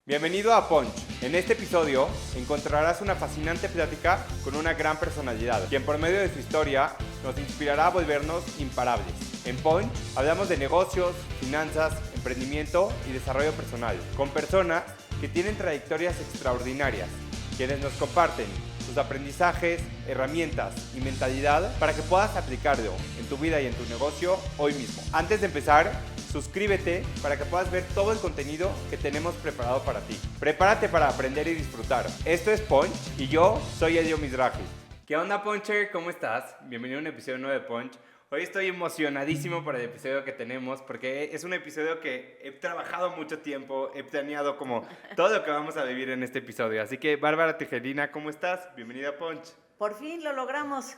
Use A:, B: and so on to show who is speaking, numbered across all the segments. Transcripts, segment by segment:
A: Bienvenido a Punch. En este episodio encontrarás una fascinante plática con una gran personalidad, quien por medio de su historia nos inspirará a volvernos imparables. En Punch hablamos de negocios, finanzas, emprendimiento y desarrollo personal, con personas que tienen trayectorias extraordinarias, quienes nos comparten sus aprendizajes, herramientas y mentalidad para que puedas aplicarlo en tu vida y en tu negocio hoy mismo. Antes de empezar, suscríbete para que puedas ver todo el contenido que tenemos preparado para ti. Prepárate para aprender y disfrutar. Esto es Punch y yo soy Elio Mizrahi. ¿Qué onda, Puncher? ¿Cómo estás? Bienvenido a un episodio nuevo de Punch. Hoy estoy emocionadísimo por el episodio que tenemos porque es un episodio que he trabajado mucho tiempo, he planeado como todo lo que vamos a vivir en este episodio. Así que, Bárbara Tijerina, ¿cómo estás? Bienvenida a Punch.
B: Por fin lo logramos.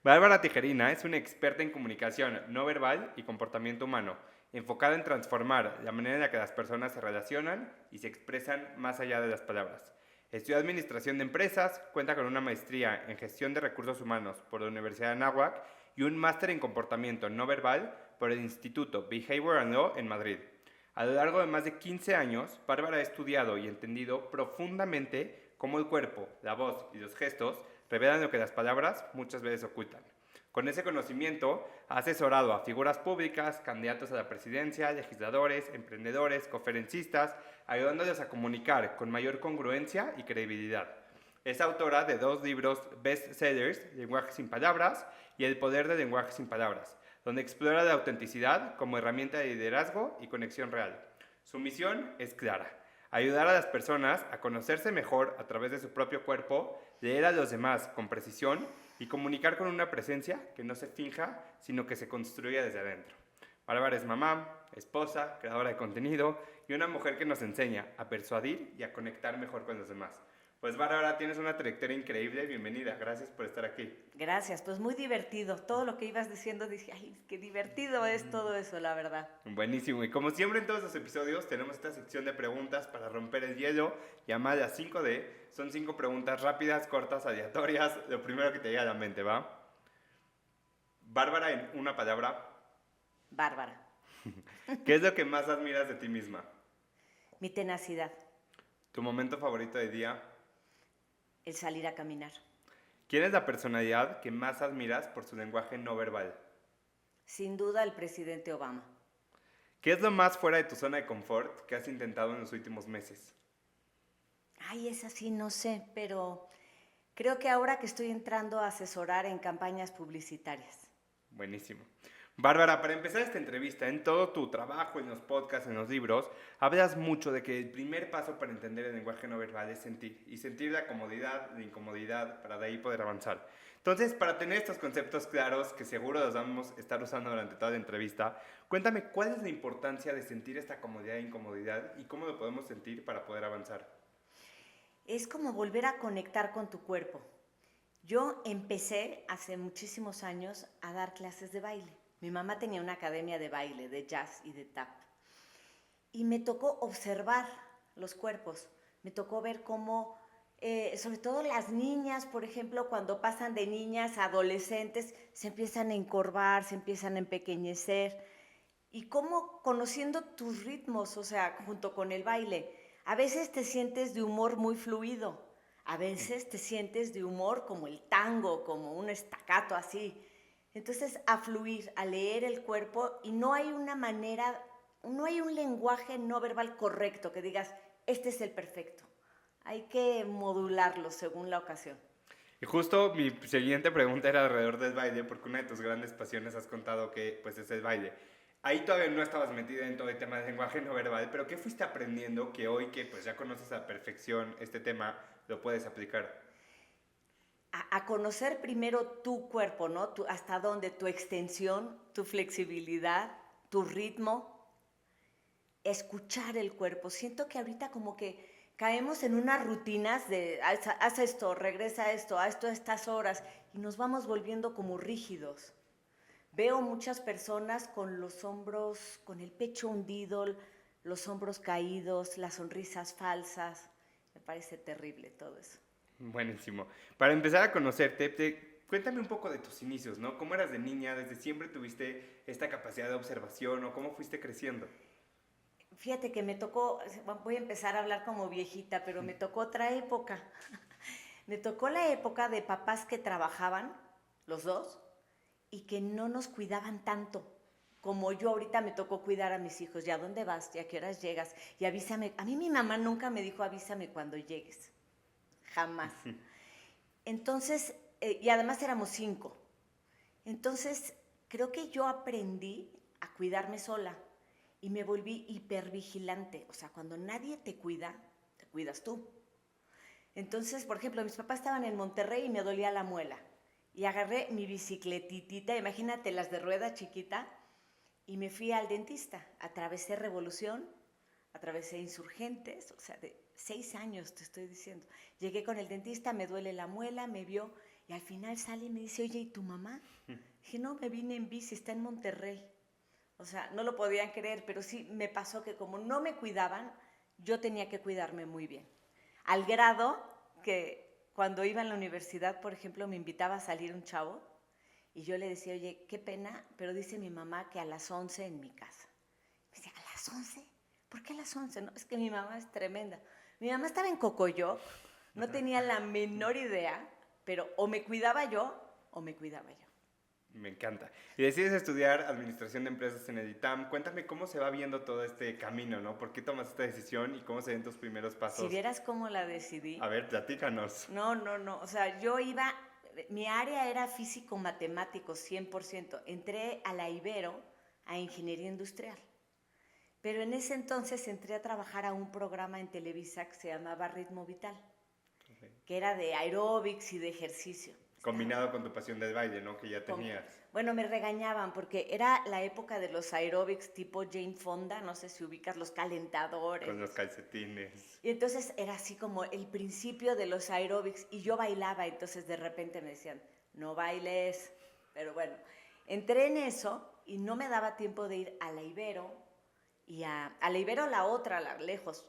A: Bárbara Tijerina es una experta en comunicación no verbal y comportamiento humano, enfocada en transformar la manera en la que las personas se relacionan y se expresan más allá de las palabras. Estudió Administración de Empresas, cuenta con una maestría en Gestión de Recursos Humanos por la Universidad de Anáhuac y un máster en Comportamiento no verbal por el Instituto Behavior and Law en Madrid. A lo largo de más de 15 años, Bárbara ha estudiado y entendido profundamente cómo el cuerpo, la voz y los gestos revelan lo que las palabras muchas veces ocultan. Con ese conocimiento, ha asesorado a figuras públicas, candidatos a la presidencia, legisladores, emprendedores, conferencistas, ayudándoles a comunicar con mayor congruencia y credibilidad. Es autora de 2 libros bestsellers, Lenguaje sin Palabras y El Poder del Lenguaje sin Palabras, donde explora la autenticidad como herramienta de liderazgo y conexión real. Su misión es clara: ayudar a las personas a conocerse mejor a través de su propio cuerpo, leer a los demás con precisión y comunicar con una presencia que no se finja, sino que se construya desde adentro. Bárbara es mamá, esposa, creadora de contenido y una mujer que nos enseña a persuadir y a conectar mejor con los demás. Pues Bárbara, tienes una trayectoria increíble, bienvenida, gracias por estar aquí.
B: Gracias, pues muy divertido. Todo lo que ibas diciendo, dije, ay, qué divertido es todo eso, la verdad.
A: Buenísimo, y como siempre en todos los episodios tenemos esta sección de preguntas para romper el hielo, llamada 5D. Son 5 preguntas rápidas, cortas, aleatorias, lo primero que te llega a la mente, ¿va? Bárbara, en una palabra,
B: Bárbara.
A: ¿qué es lo que más admiras de ti misma?
B: Mi tenacidad,
A: ¿Tu momento favorito del día?
B: el salir a caminar.
A: ¿Quién es la personalidad que más admiras por su lenguaje no verbal?
B: Sin duda el presidente Obama.
A: ¿Qué es lo más fuera de tu zona de confort que has intentado en los últimos meses?
B: Ay, es así, no sé, pero creo que ahora que estoy entrando a asesorar en campañas publicitarias.
A: Buenísimo. Bárbara, para empezar esta entrevista, en todo tu trabajo, en los podcasts, en los libros, hablas mucho de que el primer paso para entender el lenguaje no verbal es sentir, y sentir la comodidad, la incomodidad, para de ahí poder avanzar. Entonces, para tener estos conceptos claros, que seguro los vamos a estar usando durante toda la entrevista, cuéntame cuál es la importancia de sentir esta comodidad e incomodidad y cómo lo podemos sentir para poder avanzar.
B: Es como volver a conectar con tu cuerpo. Yo empecé hace muchísimos años a dar clases de baile. Mi mamá tenía una academia de baile, de jazz y de tap. Y me tocó observar los cuerpos. Me tocó ver cómo, sobre todo las niñas, por ejemplo, cuando pasan de niñas a adolescentes, se empiezan a encorvar, se empiezan a empequeñecer. Y cómo conociendo tus ritmos, o sea, junto con el baile, a veces te sientes de humor muy fluido, a veces te sientes de humor como el tango, como un staccato así. Entonces, a fluir, a leer el cuerpo, y no hay una manera, no hay un lenguaje no verbal correcto que digas, este es el perfecto. Hay que modularlo según la ocasión.
A: Y justo mi siguiente pregunta era alrededor del baile, porque una de tus grandes pasiones has contado que pues es el baile. Ahí todavía no estabas metida en todo el tema del lenguaje no verbal, pero ¿qué fuiste aprendiendo que hoy que pues ya conoces a perfección este tema, lo puedes aplicar?
B: A conocer primero tu cuerpo, ¿no? Hasta dónde, tu extensión, tu flexibilidad, tu ritmo, escuchar el cuerpo. Siento que ahorita como que caemos en unas rutinas de haz esto, regresa a esto, a esto a estas horas, y nos vamos volviendo como rígidos. Veo muchas personas con los hombros, con el pecho hundido, los hombros caídos, las sonrisas falsas. Me parece terrible todo eso.
A: Buenísimo. Para empezar a conocerte, cuéntame un poco de tus inicios, ¿no? ¿Cómo eras de niña? ¿Desde siempre tuviste esta capacidad de observación o cómo fuiste creciendo?
B: Fíjate que me tocó, voy a empezar a hablar como viejita, pero me tocó otra época. Me tocó la época de papás que trabajaban, los dos, y que no nos cuidaban tanto. Como yo ahorita me tocó cuidar a mis hijos. ¿Ya dónde vas? ¿Y a qué horas llegas? Y avísame. A mí mi mamá nunca me dijo avísame cuando llegues. Jamás. Entonces, y además éramos 5. Entonces, creo que yo aprendí a cuidarme sola y me volví hipervigilante. O sea, cuando nadie te cuida, te cuidas tú. Entonces, por ejemplo, mis papás estaban en Monterrey y me dolía la muela. Y agarré mi bicicletitita, imagínate las de rueda chiquita, y me fui al dentista. Atravesé Revolución, atravesé Insurgentes, o sea, de 6 años te estoy diciendo. Llegué con el dentista, me duele la muela, me vio, y al final sale y me dice, oye, ¿y tu mamá? Dije, no, me vine en bici, está en Monterrey. O sea, no lo podían creer, pero sí me pasó que como no me cuidaban, yo tenía que cuidarme muy bien. Al grado que cuando iba en la universidad, por ejemplo, me invitaba a salir un chavo y yo le decía, oye, qué pena, pero dice mi mamá que a las 11 en mi casa. Me decía, ¿a las 11? ¿Por qué a las 11? No, es que mi mamá es tremenda. Mi mamá estaba en Cocoyoc, no tenía la menor idea, pero o me cuidaba yo o me cuidaba yo.
A: Me encanta. Y decides estudiar administración de empresas en el ITAM. Cuéntame cómo se va viendo todo este camino, ¿no? ¿Por qué tomas esta decisión y cómo se ven tus primeros
B: Si
A: pasos?
B: vieras cómo la decidí.
A: A ver, platícanos.
B: No. O sea, yo iba, mi área era físico-matemático 100%. Entré a la Ibero a ingeniería industrial. Pero en ese entonces entré a trabajar a un programa en Televisa que se llamaba Ritmo Vital,
A: Okay.
B: que era de aeróbics y de ejercicio.
A: Combinado con tu pasión del baile, ¿no? Que ya tenías.
B: Bueno, me regañaban porque era la época de los aeróbics tipo Jane Fonda, no sé si ubicas los calentadores.
A: Con los calcetines.
B: Y entonces era así como el principio de los aeróbics y yo bailaba, entonces de repente me decían, no bailes, pero bueno, entré en eso y no me daba tiempo de ir a la Ibero y a la Ibero la otra, la lejos,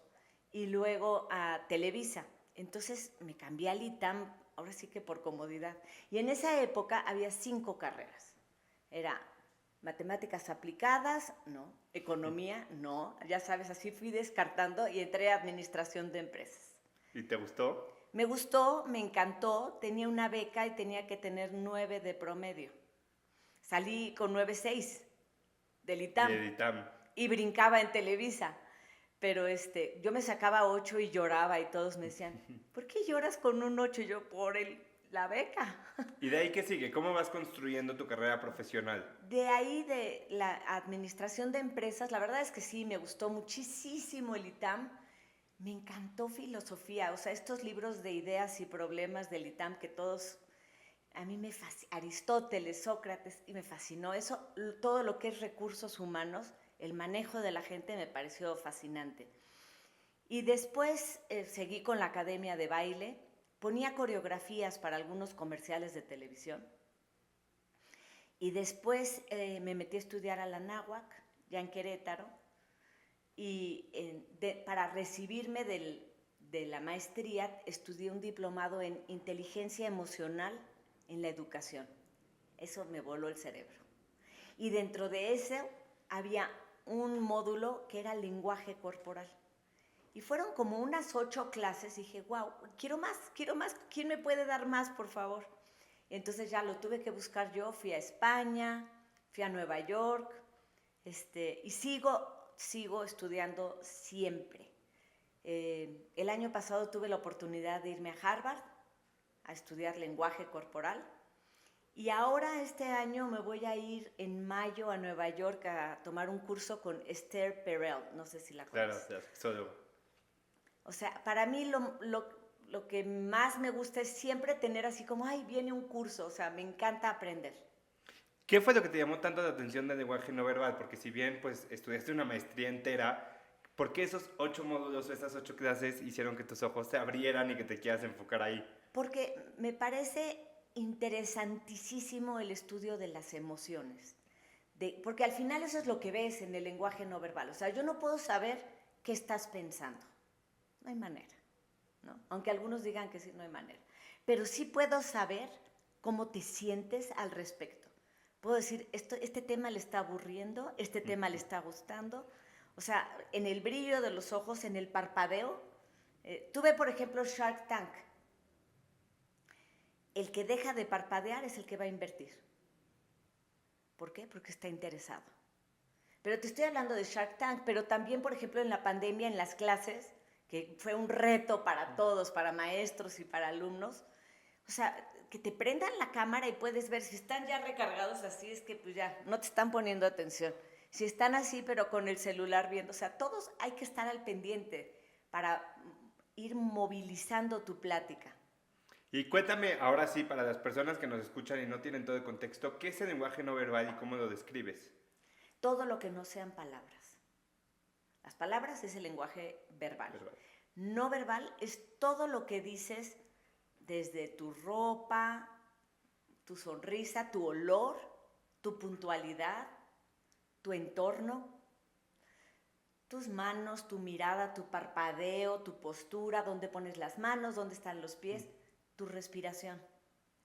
B: y luego a Televisa. Entonces me cambié al ITAM, ahora sí que por comodidad. Y en esa época había 5 carreras. Era matemáticas aplicadas, no. Economía, no. Ya sabes, así fui descartando y entré a administración de empresas.
A: ¿Y te gustó?
B: Me gustó, me encantó. Tenía una beca y tenía que tener 9 de promedio. Salí con 9.6 del ITAM.
A: Y el ITAM.
B: Y brincaba en Televisa. Pero yo me sacaba 8 y lloraba y todos me decían, ¿por qué lloras con un 8? Y yo, por la beca.
A: ¿Y de ahí qué sigue? ¿Cómo vas construyendo tu carrera profesional?
B: De ahí de la administración de empresas, la verdad es que sí, me gustó muchísimo el ITAM. Me encantó filosofía, o sea, estos libros de ideas y problemas del ITAM que todos, a mí me fascinó, Aristóteles, Sócrates, y me fascinó eso, todo lo que es recursos humanos, el manejo de la gente me pareció fascinante. Y después seguí con la academia de baile, ponía coreografías para algunos comerciales de televisión. Y después me metí a estudiar a la Náhuac, ya en Querétaro, y para recibirme de la maestría estudié un diplomado en inteligencia emocional en la educación. Eso me voló el cerebro. Y dentro de eso había un módulo que era lenguaje corporal. Y fueron como unas 8 clases y dije, wow, quiero más, ¿quién me puede dar más, por favor? Entonces ya lo tuve que buscar yo, fui a España, fui a Nueva York, y sigo estudiando siempre. El año pasado tuve la oportunidad de irme a Harvard a estudiar lenguaje corporal y ahora este año me voy a ir en mayo a Nueva York a tomar un curso con Esther Perel, no sé si la conoces.
A: Claro, solo.
B: O sea, para mí lo que más me gusta es siempre tener así como, ay, viene un curso, o sea, me encanta aprender.
A: ¿Qué fue lo que te llamó tanto la atención del lenguaje no verbal? Porque si bien pues estudiaste una maestría entera, ¿por qué esos 8 módulos o esas 8 clases hicieron que tus ojos se abrieran y que te quieras enfocar ahí?
B: Porque me parece interesantísimo el estudio de las emociones. Porque al final eso es lo que ves en el lenguaje no verbal. O sea, yo no puedo saber qué estás pensando. No hay manera, ¿no? Aunque algunos digan que sí, no hay manera. Pero sí puedo saber cómo te sientes al respecto. Puedo decir, este tema le está aburriendo, este tema le está gustando, O sea, en el brillo de los ojos, en el parpadeo. Tuve, por ejemplo, Shark Tank. El que deja de parpadear es el que va a invertir. ¿Por qué? Porque está interesado. Pero te estoy hablando de Shark Tank, pero también, por ejemplo, en la pandemia, en las clases, que fue un reto para todos, para maestros y para alumnos. O sea, que te prendan la cámara y puedes ver si están ya recargados así, es que pues ya no te están poniendo atención. Si están así, pero con el celular viendo, o sea, todos hay que estar al pendiente para ir movilizando tu plática.
A: Y cuéntame, ahora sí, para las personas que nos escuchan y no tienen todo el contexto, ¿qué es el lenguaje no verbal y cómo lo describes?
B: Todo lo que no sean palabras. Las palabras es el lenguaje verbal. No verbal es todo lo que dices desde tu ropa, tu sonrisa, tu olor, tu puntualidad, tu entorno, tus manos, tu mirada, tu parpadeo, tu postura, dónde pones las manos, dónde están los pies, tu respiración.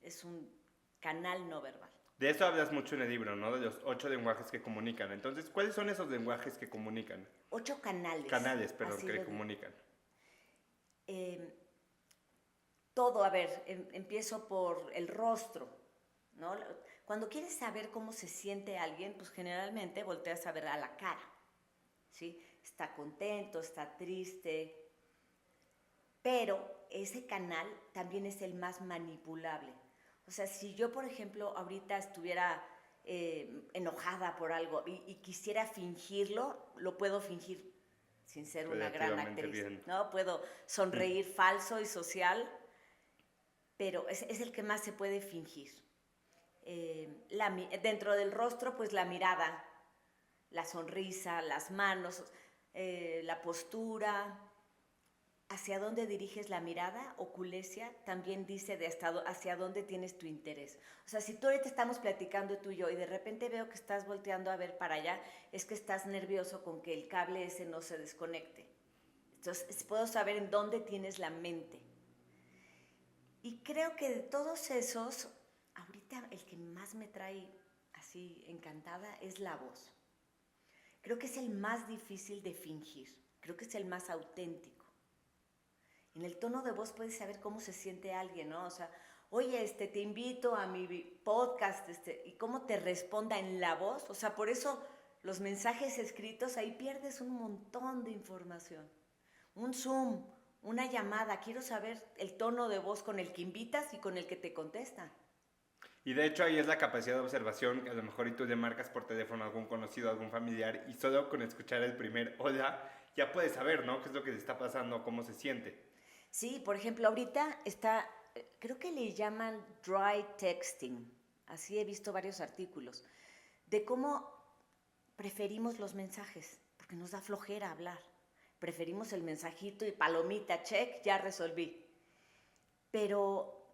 B: Es un canal no verbal.
A: De eso hablas mucho en el libro, ¿no? De los 8 lenguajes que comunican. Entonces, ¿cuáles son esos lenguajes que comunican?
B: 8 canales.
A: Canales, perdón, que comunican.
B: Todo, a ver, empiezo por el rostro, ¿no? Cuando quieres saber cómo se siente alguien, pues generalmente volteas a ver a la cara, ¿sí? Está contento, está triste, pero ese canal también es el más manipulable. O sea, si yo, por ejemplo, ahorita estuviera enojada por algo y quisiera fingirlo, lo puedo fingir sin ser una gran actriz, bien, ¿no? Puedo sonreír falso y social, pero es el que más se puede fingir. Dentro del rostro, pues la mirada, la sonrisa, las manos, la postura. Hacia dónde diriges la mirada, oculesia, también dice hacia dónde tienes tu interés. O sea, si tú ahorita estamos platicando tú y yo y de repente veo que estás volteando a ver para allá, es que estás nervioso con que el cable ese no se desconecte. Entonces, puedo saber en dónde tienes la mente. Y creo que de todos esos, ahorita el que más me trae así encantada es la voz. Creo que es el más difícil de fingir. Creo que es el más auténtico. En el tono de voz puedes saber cómo se siente alguien, ¿no? O sea, oye, te invito a mi podcast, y cómo te responda en la voz. O sea, por eso los mensajes escritos, ahí pierdes un montón de información. Un Zoom, una llamada, quiero saber el tono de voz con el que invitas y con el que te contestan.
A: Y de hecho ahí es la capacidad de observación, que a lo mejor y tú le marcas por teléfono a algún conocido, a algún familiar, y solo con escuchar el primer hola, ya puedes saber, ¿no? Qué es lo que le está pasando, cómo se siente.
B: Sí, por ejemplo, ahorita está, creo que le llaman dry texting, así he visto varios artículos, de cómo preferimos los mensajes, porque nos da flojera hablar. Preferimos el mensajito y palomita, check, ya resolví. Pero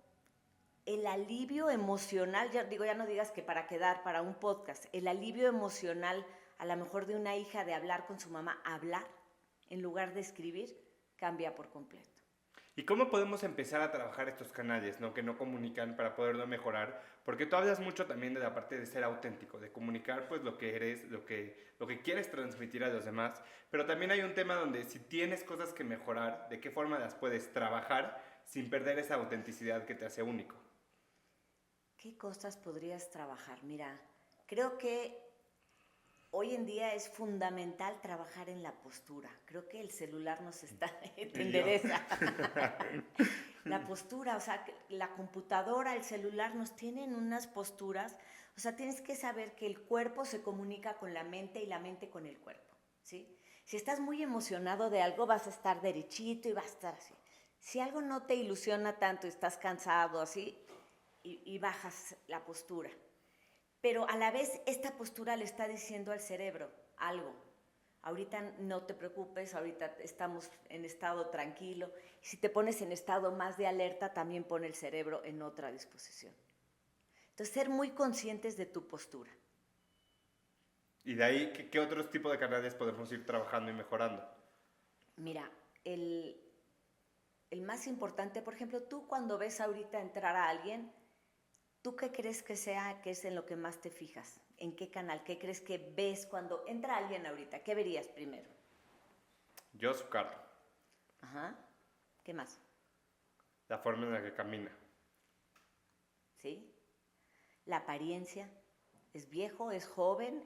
B: el alivio emocional, ya no digas que para quedar, para un podcast, el alivio emocional a lo mejor de una hija de hablar con su mamá, hablar en lugar de escribir, cambia por completo.
A: ¿Y cómo podemos empezar a trabajar estos canales, ¿no? Que no comunican para poderlo mejorar? Porque tú hablas mucho también de la parte de ser auténtico, de comunicar pues lo que eres, lo que quieres transmitir a los demás, pero también hay un tema donde si tienes cosas que mejorar, ¿de qué forma las puedes trabajar sin perder esa autenticidad que te hace único?
B: ¿Qué cosas podrías trabajar? Mira, creo que hoy en día es fundamental trabajar en la postura. Creo que el celular nos está te endereza. La postura, o sea, la computadora, el celular nos tienen unas posturas. O sea, tienes que saber que el cuerpo se comunica con la mente y la mente con el cuerpo, ¿sí? Si estás muy emocionado de algo, vas a estar derechito y vas a estar así. Si algo no te ilusiona tanto, estás cansado, así, y bajas la postura. Pero a la vez esta postura le está diciendo al cerebro algo. Ahorita no te preocupes, ahorita estamos en estado tranquilo. Y si te pones en estado más de alerta, también pone el cerebro en otra disposición. Entonces, ser muy conscientes de tu postura.
A: Y de ahí, ¿qué otros tipos de canales podemos ir trabajando y mejorando?
B: Mira, el más importante, por ejemplo, tú cuando ves ahorita entrar a alguien, ¿tú qué crees que sea que es en lo que más te fijas? ¿En qué canal? ¿Qué crees que ves cuando entra alguien ahorita? ¿Qué verías primero?
A: Yo su carro,
B: Ajá. ¿Qué más?
A: la forma en la que camina.
B: ¿Sí? La apariencia. ¿Es viejo? ¿Es joven?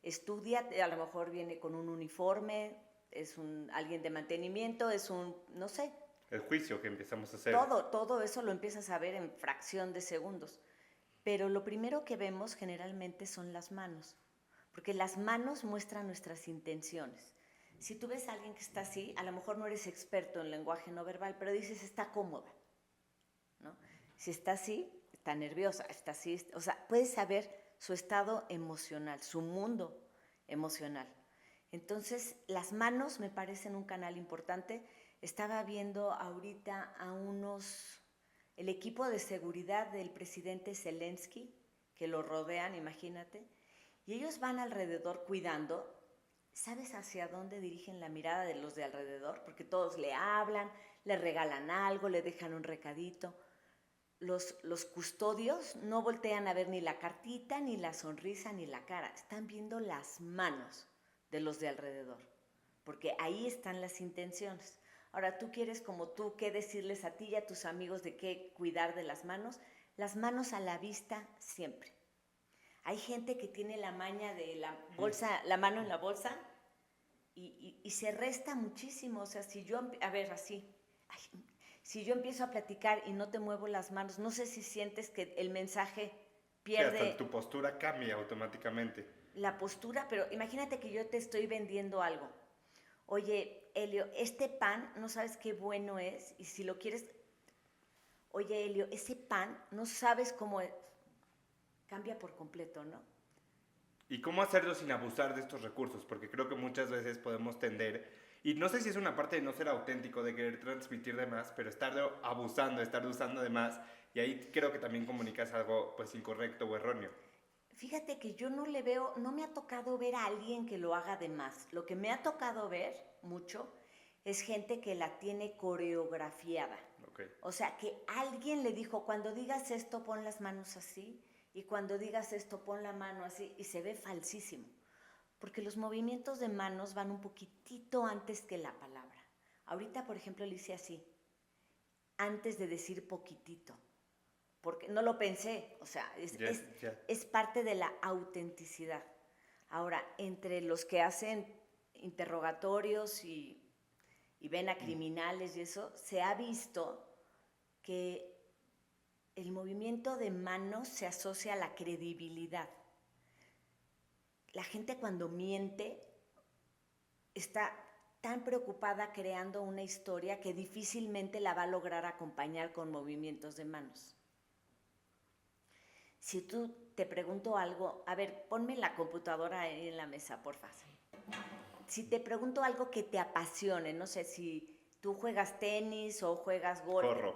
B: Estudia, a lo mejor viene con un uniforme, es alguien de mantenimiento, no sé.
A: El juicio que empezamos a hacer.
B: Todo eso lo empiezas a ver en fracción de segundos. Pero lo primero que vemos generalmente son las manos, porque las manos muestran nuestras intenciones. Si tú ves a alguien que está así, a lo mejor no eres experto en lenguaje no verbal, pero dices está cómoda, ¿no? Si está así, está nerviosa, está así, o sea, puedes saber su estado emocional, su mundo emocional. Entonces, las manos me parecen un canal importante. Estaba viendo ahorita el equipo de seguridad del presidente Zelensky, que lo rodean, imagínate, y ellos van alrededor cuidando. ¿Sabes hacia dónde dirigen la mirada de los de alrededor? Porque todos le hablan, le regalan algo, le dejan un recadito. Los custodios no voltean a ver ni la cartita, ni la sonrisa, ni la cara. Están viendo las manos de los de alrededor, porque ahí están las intenciones. Ahora, tú quieres, como tú, qué decirles a ti y a tus amigos de qué cuidar de las manos a la vista siempre. Hay gente que tiene la maña de la bolsa, la mano en la bolsa y se resta muchísimo. O sea, si yo empiezo a platicar y no te muevo las manos, no sé si sientes que el mensaje pierde...
A: Sí, hasta tu postura cambia automáticamente.
B: La postura, pero imagínate que yo te estoy vendiendo algo. Oye, Elio, este pan no sabes qué bueno es y si lo quieres... Oye, Elio, ese pan no sabes cómo es. Cambia por completo, ¿no?
A: ¿Y cómo hacerlo sin abusar de estos recursos? Porque creo que muchas veces podemos tender, y no sé si es una parte de no ser auténtico, de querer transmitir de más, pero estar abusando, estar usando de más, y ahí creo que también comunicas algo pues incorrecto o erróneo.
B: Fíjate que yo no me ha tocado ver a alguien que lo haga de más. Lo que me ha tocado ver mucho es gente que la tiene coreografiada.
A: Okay.
B: O sea, que alguien le dijo, cuando digas esto, pon las manos así, y cuando digas esto, pon la mano así, y se ve falsísimo. Porque los movimientos de manos van un poquitito antes que la palabra. Ahorita, por ejemplo, le hice así, antes de decir poquitito. Porque no lo pensé, o sea, es parte de la autenticidad. Ahora, entre los que hacen interrogatorios y ven a criminales y eso, se ha visto que el movimiento de manos se asocia a la credibilidad. La gente cuando miente está tan preocupada creando una historia que difícilmente la va a lograr acompañar con movimientos de manos. Si tú te pregunto algo, a ver, ponme la computadora ahí en la mesa, por favor. Si te pregunto algo que te apasione, no sé si tú juegas tenis o juegas golf.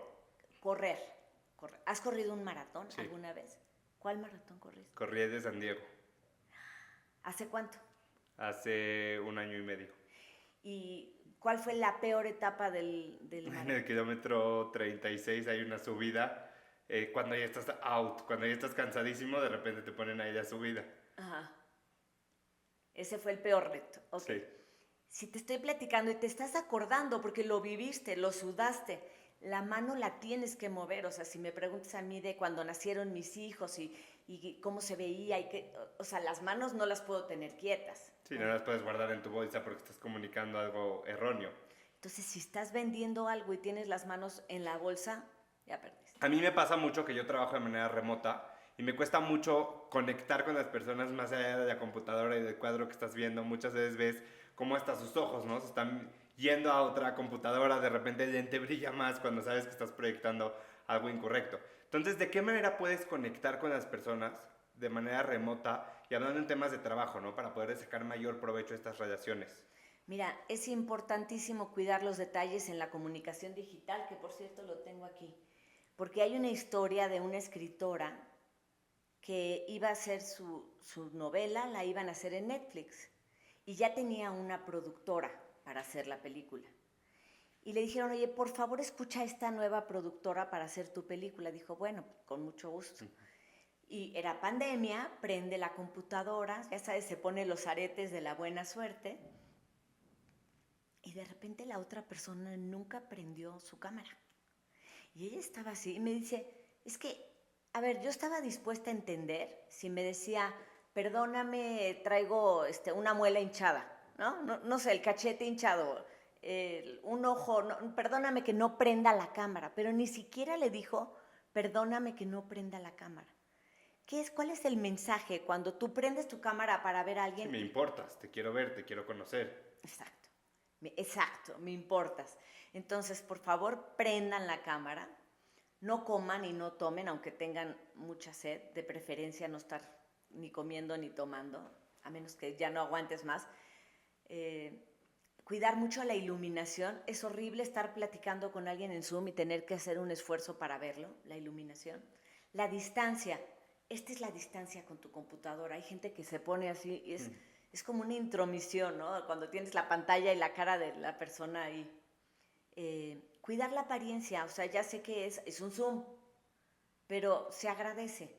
B: Correr. ¿Has corrido un maratón alguna vez? ¿Cuál maratón corriste?
A: Corrí de San Diego.
B: ¿Hace cuánto?
A: Hace 1 año y medio.
B: ¿Y cuál fue la peor etapa del maratón?
A: En el kilómetro 36 hay una subida. Cuando ya estás out, cuando ya estás cansadísimo, de repente te ponen ahí la subida.
B: Ajá. Ese fue el peor reto. Okay. Sí. Si te estoy platicando y te estás acordando porque lo viviste, lo sudaste, la mano la tienes que mover. O sea, si me preguntas a mí de cuando nacieron mis hijos y cómo se veía, o sea, las manos no las puedo tener quietas.
A: Sí, no las puedes guardar en tu bolsa porque estás comunicando algo erróneo.
B: Entonces, si estás vendiendo algo y tienes las manos en la bolsa, ya perdiste.
A: A mí me pasa mucho que yo trabajo de manera remota y me cuesta mucho conectar con las personas más allá de la computadora y del cuadro que estás viendo. Muchas veces ves cómo hasta sus ojos, ¿no? Se están yendo a otra computadora, de repente el lente brilla más cuando sabes que estás proyectando algo incorrecto. Entonces, ¿de qué manera puedes conectar con las personas de manera remota y hablando en temas de trabajo, ¿no? Para poder sacar mayor provecho a estas relaciones.
B: Mira, es importantísimo cuidar los detalles en la comunicación digital, que por cierto lo tengo aquí, porque hay una historia de una escritora que iba a hacer su novela, la iban a hacer en Netflix, y ya tenía una productora para hacer la película. Y le dijeron, oye, por favor escucha a esta nueva productora para hacer tu película. Dijo, bueno, con mucho gusto. Y era pandemia, prende la computadora, ya sabes, se pone los aretes de la buena suerte. Y de repente la otra persona nunca prendió su cámara. Y ella estaba así y me dice, es que, a ver, yo estaba dispuesta a entender si me decía, perdóname, traigo una muela hinchada, ¿no? No sé, el cachete hinchado, un ojo, perdóname que no prenda la cámara, pero ni siquiera le dijo, perdóname que no prenda la cámara. ¿Cuál es el mensaje cuando tú prendes tu cámara para ver a alguien?
A: Sí, me importas, te quiero ver, te quiero conocer.
B: Exacto, me importas. Entonces, por favor, prendan la cámara, no coman y no tomen, aunque tengan mucha sed, de preferencia no estar ni comiendo ni tomando, a menos que ya no aguantes más. Cuidar mucho la iluminación. Es horrible estar platicando con alguien en Zoom y tener que hacer un esfuerzo para verlo, la iluminación. La distancia. Esta es la distancia con tu computadora. Hay gente que se pone así y es como una intromisión, ¿no? Cuando tienes la pantalla y la cara de la persona ahí. Cuidar la apariencia. O sea, ya sé que es un Zoom, pero se agradece.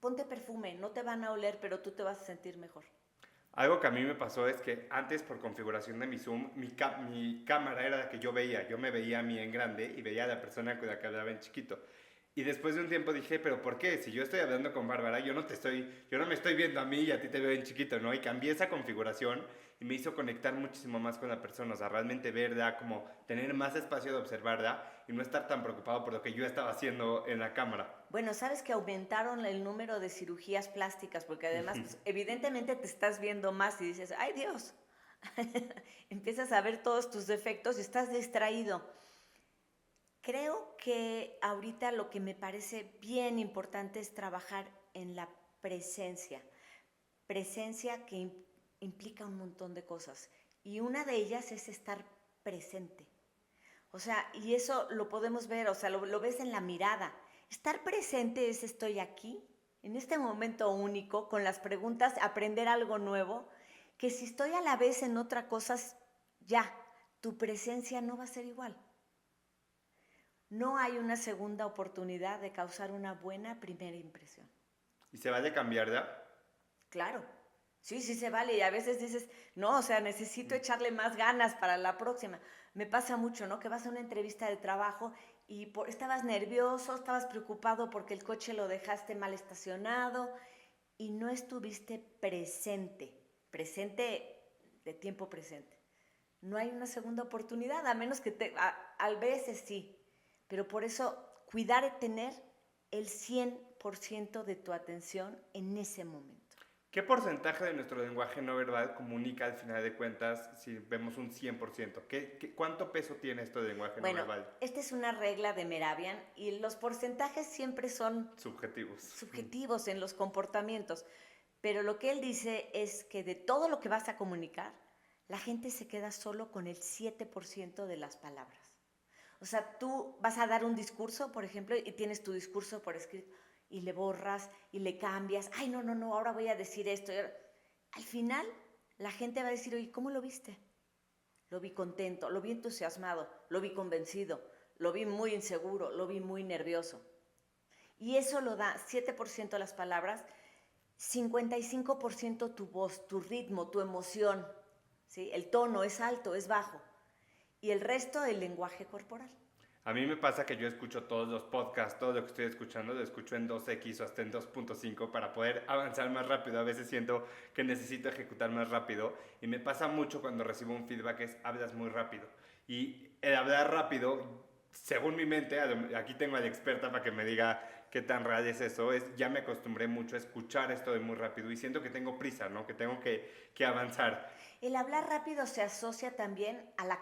B: Ponte perfume, no te van a oler, pero tú te vas a sentir mejor.
A: Algo que a mí me pasó es que antes, por configuración de mi Zoom, mi cámara era la que yo veía. Yo me veía a mí en grande y veía a la persona con la que hablaba en chiquito. Y después de un tiempo dije, ¿pero por qué? Si yo estoy hablando con Bárbara, yo no me estoy viendo a mí y a ti te veo en chiquito, ¿no? Y cambié esa configuración y me hizo conectar muchísimo más con la persona. O sea, realmente verla, como tener más espacio de observarla y no estar tan preocupado por lo que yo estaba haciendo en la cámara.
B: Bueno, sabes que aumentaron el número de cirugías plásticas porque además, pues, evidentemente te estás viendo más y dices, ¡ay Dios! Empiezas a ver todos tus defectos y estás distraído. Creo que ahorita lo que me parece bien importante es trabajar en la presencia. Presencia que implica un montón de cosas. Y una de ellas es estar presente. O sea, y eso lo podemos ver, o sea, lo ves en la mirada. Estar presente es estoy aquí, en este momento único, con las preguntas, aprender algo nuevo, que si estoy a la vez en otra cosa, ya, tu presencia no va a ser igual. No hay una segunda oportunidad de causar una buena primera impresión.
A: ¿Y se vale cambiarla?
B: Claro, sí se vale. Y a veces dices, no, o sea, necesito echarle más ganas para la próxima. Me pasa mucho, ¿no? Que vas a una entrevista de trabajo y estabas nervioso, estabas preocupado porque el coche lo dejaste mal estacionado y no estuviste presente de tiempo presente. No hay una segunda oportunidad, a menos que a veces sí. Pero por eso, cuidar de tener el 100% de tu atención en ese momento.
A: ¿Qué porcentaje de nuestro lenguaje no verbal comunica al final de cuentas si vemos un 100%? ¿Cuánto peso tiene esto de lenguaje no verbal?
B: Bueno, esta es una regla de Mehrabian y los porcentajes siempre son subjetivos en los comportamientos. Pero lo que él dice es que de todo lo que vas a comunicar, la gente se queda solo con el 7% de las palabras. O sea, tú vas a dar un discurso, por ejemplo, y tienes tu discurso por escrito, y le borras, y le cambias. Ay, no, ahora voy a decir esto. Al final, la gente va a decir, oye, ¿cómo lo viste? Lo vi contento, lo vi entusiasmado, lo vi convencido, lo vi muy inseguro, lo vi muy nervioso. Y eso lo da 7% las palabras, 55% tu voz, tu ritmo, tu emoción, ¿sí? El tono es alto, es bajo. Y el resto del lenguaje corporal.
A: A mí me pasa que yo escucho todos los podcasts, todo lo que estoy escuchando lo escucho en 2x o hasta en 2.5 para poder avanzar más rápido. A veces siento que necesito ejecutar más rápido y me pasa mucho cuando recibo un feedback es hablas muy rápido. Y el hablar rápido, según mi mente, aquí tengo a la experta para que me diga qué tan real es eso, ya me acostumbré mucho a escuchar esto de muy rápido y siento que tengo prisa, ¿no? Que tengo que avanzar.
B: El hablar rápido se asocia también a la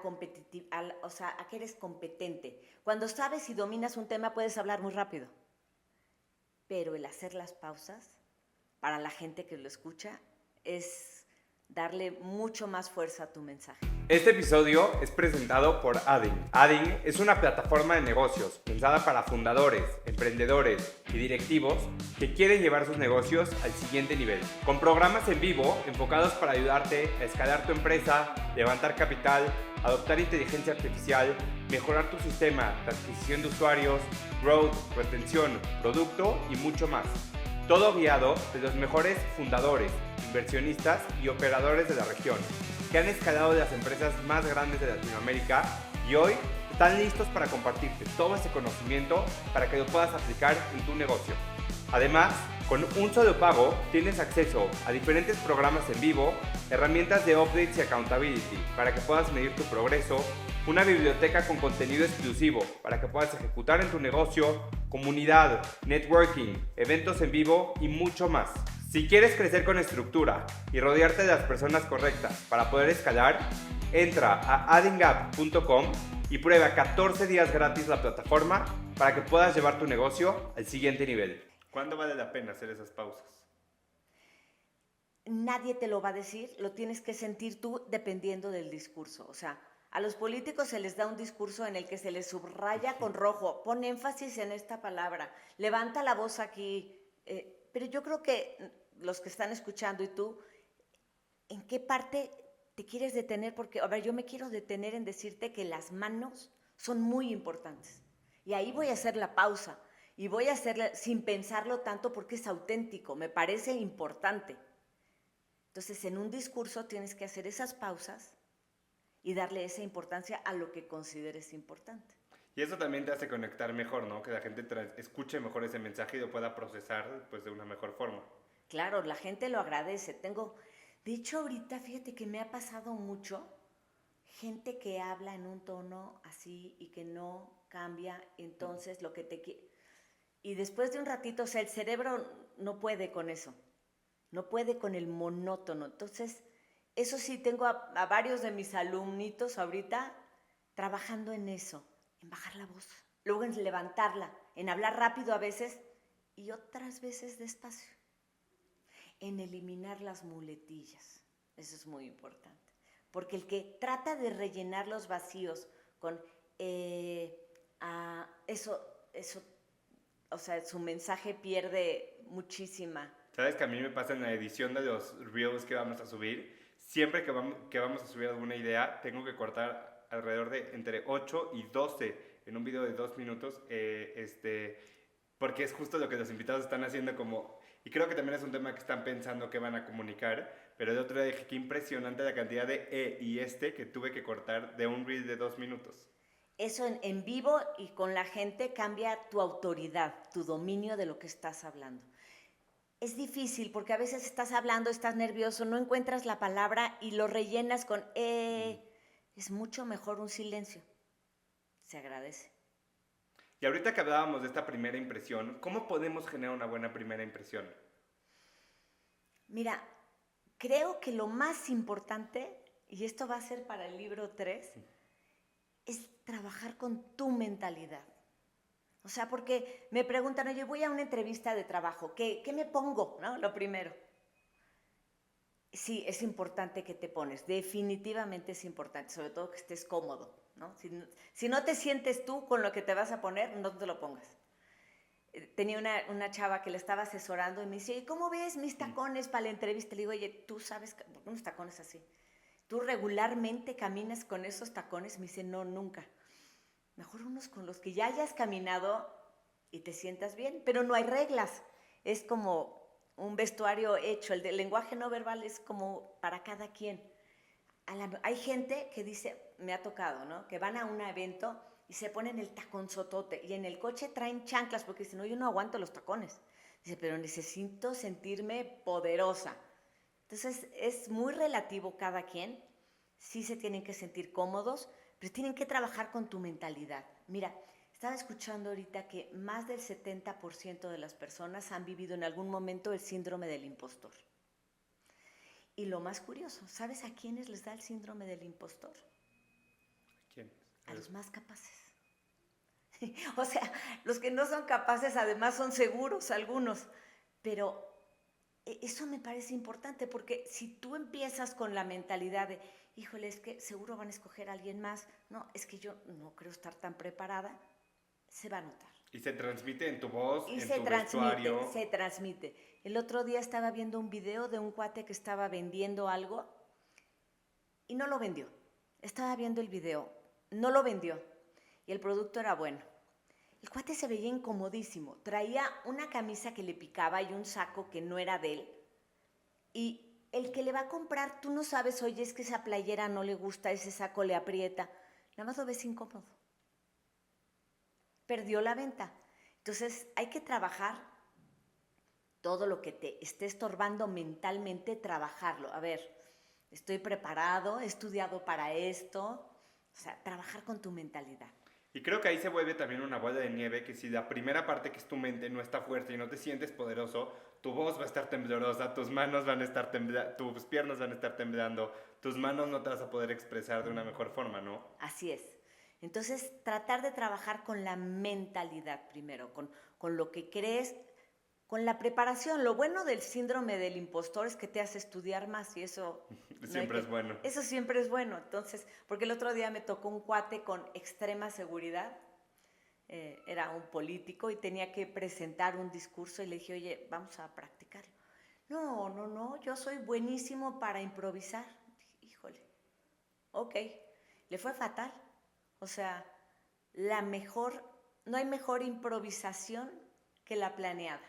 B: o sea, a que eres competente. Cuando sabes y dominas un tema puedes hablar muy rápido. Pero el hacer las pausas, para la gente que lo escucha, es darle mucho más fuerza a tu mensaje.
A: Este episodio es presentado por Adding. Adding es una plataforma de negocios pensada para fundadores, emprendedores y directivos que quieren llevar sus negocios al siguiente nivel. Con programas en vivo enfocados para ayudarte a escalar tu empresa, levantar capital, adoptar inteligencia artificial, mejorar tu sistema de adquisición de usuarios, growth, retención, producto y mucho más. Todo guiado de los mejores fundadores, inversionistas y operadores de la región, que han escalado de las empresas más grandes de Latinoamérica y hoy están listos para compartirte todo ese conocimiento para que lo puedas aplicar en tu negocio. Además, con un solo pago tienes acceso a diferentes programas en vivo, herramientas de updates y accountability para que puedas medir tu progreso, una biblioteca con contenido exclusivo para que puedas ejecutar en tu negocio, comunidad, networking, eventos en vivo y mucho más. Si quieres crecer con estructura y rodearte de las personas correctas para poder escalar, entra a addingapp.com y prueba 14 días gratis la plataforma para que puedas llevar tu negocio al siguiente nivel. ¿Cuándo vale la pena hacer esas pausas?
B: Nadie te lo va a decir, lo tienes que sentir tú dependiendo del discurso. O sea, a los políticos se les da un discurso en el que se les subraya con rojo, pon énfasis en esta palabra, levanta la voz aquí. Pero yo creo que los que están escuchando y tú, ¿en qué parte te quieres detener? Porque, a ver, yo me quiero detener en decirte que las manos son muy importantes. Y ahí voy a hacer la pausa. Y voy a hacerla sin pensarlo tanto porque es auténtico, me parece importante. Entonces, en un discurso tienes que hacer esas pausas y darle esa importancia a lo que consideres importante.
A: Y eso también te hace conectar mejor, ¿no? Que la gente escuche mejor ese mensaje y lo pueda procesar pues, de una mejor forma.
B: Claro, la gente lo agradece. De hecho, ahorita, fíjate que me ha pasado mucho gente que habla en un tono así y que no cambia, entonces lo que te quiere. Y después de un ratito, o sea, el cerebro no puede con eso, no puede con el monótono. Entonces, eso sí, tengo a varios de mis alumnitos ahorita trabajando en eso, en bajar la voz, luego en levantarla, en hablar rápido a veces y otras veces despacio, en eliminar las muletillas. Eso es muy importante, porque el que trata de rellenar los vacíos con eso, o sea, su mensaje pierde muchísima.
A: ¿Sabes que a mí me pasa en la edición de los reels que vamos a subir? Siempre que vamos a subir alguna idea, tengo que cortar alrededor de entre 8 y 12 en un video de 2 minutos, porque es justo lo que los invitados están haciendo como... Y creo que también es un tema que están pensando que van a comunicar, pero el otro día dije, qué impresionante la cantidad de y que tuve que cortar de un reel de 2 minutos.
B: Eso en vivo y con la gente cambia tu autoridad, tu dominio de lo que estás hablando. Es difícil porque a veces estás hablando, estás nervioso, no encuentras la palabra y lo rellenas con Es mucho mejor un silencio. Se agradece.
A: Y ahorita que hablábamos de esta primera impresión, ¿cómo podemos generar una buena primera impresión?
B: Mira, creo que lo más importante, y esto va a ser para el libro 3, es trabajar con tu mentalidad. O sea, porque me preguntan, oye, voy a una entrevista de trabajo, ¿qué me pongo? ¿No? Lo primero. Sí, es importante que te pones, definitivamente es importante, sobre todo que estés cómodo, ¿no? Si no te sientes tú con lo que te vas a poner, no te lo pongas. Tenía una chava que le estaba asesorando y me dice, ¿cómo ves mis tacones para la entrevista? Le digo, oye, ¿tú sabes unos tacones así? ¿Tú regularmente caminas con esos tacones? Me dice, no, nunca. Mejor unos con los que ya hayas caminado y te sientas bien, pero no hay reglas. Es como un vestuario hecho. El del lenguaje no verbal es como para cada quien. Hay gente que dice, me ha tocado, ¿no? Que van a un evento y se ponen el taconzotote y en el coche traen chanclas porque dicen, no, yo no aguanto los tacones. Dice, pero necesito sentirme poderosa. Entonces, es muy relativo cada quien. Sí se tienen que sentir cómodos, pero tienen que trabajar con tu mentalidad. Mira, estaba escuchando ahorita que más del 70% de las personas han vivido en algún momento el síndrome del impostor. Y lo más curioso, ¿sabes a quiénes les da el síndrome del impostor?
A: ¿A quién?
B: A los más capaces. O sea, los que no son capaces además son seguros algunos, pero eso me parece importante porque si tú empiezas con la mentalidad de, híjole, es que seguro van a escoger a alguien más, no, es que yo no creo estar tan preparada, se va a notar.
A: Y se transmite en tu voz,
B: Y
A: en tu vestuario.
B: se transmite. El otro día estaba viendo un video de un cuate que estaba vendiendo algo y no lo vendió. Estaba viendo el video, no lo vendió y el producto era bueno. El cuate se veía incomodísimo. Traía una camisa que le picaba y un saco que no era de él. Y el que le va a comprar, tú no sabes, oye, es que esa playera no le gusta, ese saco le aprieta. Nada más lo ves incómodo. Perdió la venta. Entonces hay que trabajar todo lo que te esté estorbando mentalmente, trabajarlo. A ver, estoy preparado, he estudiado para esto. O sea, trabajar con tu mentalidad.
A: Y creo que ahí se vuelve también una bola de nieve que si la primera parte que es tu mente no está fuerte y no te sientes poderoso, tu voz va a estar temblorosa, tus manos van a estar temblando, tus piernas van a estar temblando, tus manos no te vas a poder expresar de una mejor forma, ¿no?
B: Así es. Entonces, tratar de trabajar con la mentalidad primero, con lo que crees, con la preparación. Lo bueno del síndrome del impostor es que te hace estudiar más y eso...
A: Siempre es bueno.
B: Eso siempre es bueno. Entonces, porque el otro día me tocó un cuate con extrema seguridad, era un político y tenía que presentar un discurso y le dije, oye, vamos a practicarlo. No, yo soy buenísimo para improvisar. Dije, híjole, ok, le fue fatal. O sea, no hay mejor improvisación que la planeada.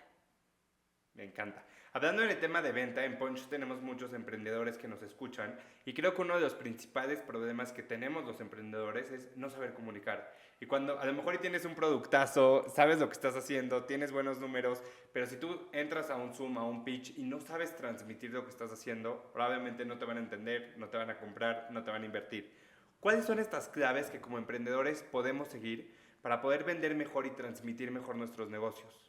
A: Me encanta. Hablando en el tema de venta, en Punch tenemos muchos emprendedores que nos escuchan y creo que uno de los principales problemas que tenemos los emprendedores es no saber comunicar. Y cuando a lo mejor tienes un productazo, sabes lo que estás haciendo, tienes buenos números, pero si tú entras a un Zoom, a un pitch y no sabes transmitir lo que estás haciendo, probablemente no te van a entender, no te van a comprar, no te van a invertir. ¿Cuáles son estas claves que como emprendedores podemos seguir para poder vender mejor y transmitir mejor nuestros negocios?